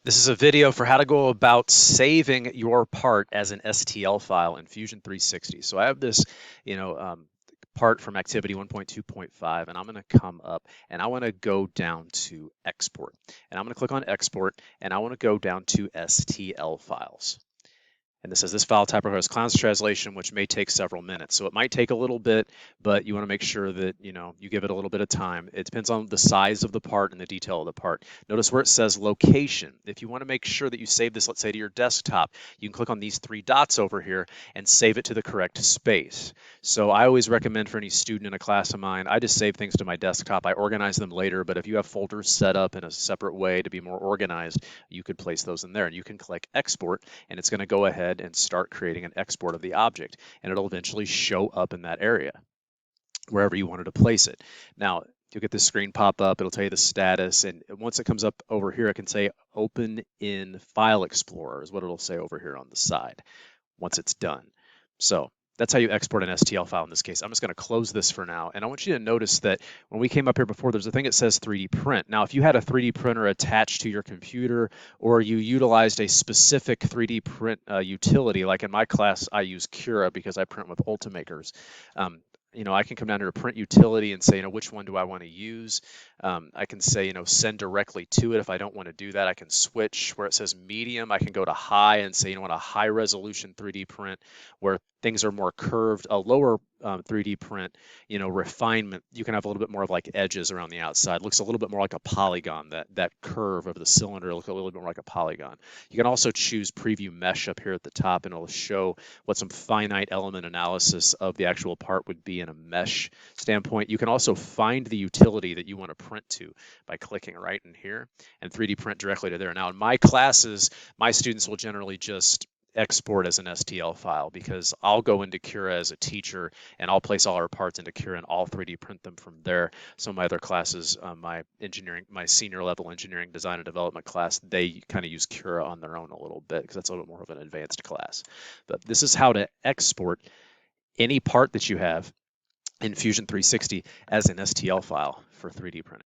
This is a video for how to go about saving your part as an STL file in Fusion 360. So I have this, you know, part from activity 1.2.5, and I'm going to come up and I want to go down to export. And I'm going to click on export, and I want to go down to STL files. And this says this file type requires Clown's translation, which may take several minutes. So it might take a little bit, but you want to make sure that you give it a little bit of time. It depends on the size of the part and the detail of the part. Notice where it says location. If you want to make sure that you save this, let's say to your desktop, you can click on these three dots over here and save it to the correct space. So I always recommend for any student in a class of mine, I just save things to my desktop. I organize them later, but if you have folders set up in a separate way to be more organized, you could place those in there. And you can click export, and it's going to go ahead and start creating an export of the object, and it'll eventually show up in that area wherever you wanted to place it. Now you'll get this screen pop up, it'll tell you the status, and once it comes up over here, it can say open in File Explorer is what it'll say over here on the side once it's done. So that's how you export an STL file in this case. I'm just going to close this for now. And I want you to notice that when we came up here before, there's a thing that says 3D print. Now, if you had a 3D printer attached to your computer, or you utilized a specific 3D print utility, like in my class, I use Cura because I print with Ultimakers. I can come down here to print utility and say, which one do I want to use? I can say, send directly to it. If I don't want to do that, I can switch where it says medium. I can go to high and say, want a high resolution 3D print where things are more curved. A lower 3D print, refinement, you can have a little bit more of like edges around the outside. Looks a little bit more like a polygon. That curve of the cylinder looks a little bit more like a polygon. You can also choose preview mesh up here at the top, and it'll show what some finite element analysis of the actual part would be in a mesh standpoint. You can also find the utility that you want to print to by clicking right in here and 3D print directly to there. Now in my classes, my students will generally just export as an STL file because I'll go into Cura as a teacher and I'll place all our parts into Cura and I'll 3D print them from there. Some of my other classes, my senior level engineering design and development class, they kind of use Cura on their own a little bit because that's a little bit more of an advanced class. But this is how to export any part that you have in Fusion 360 as an STL file for 3D printing.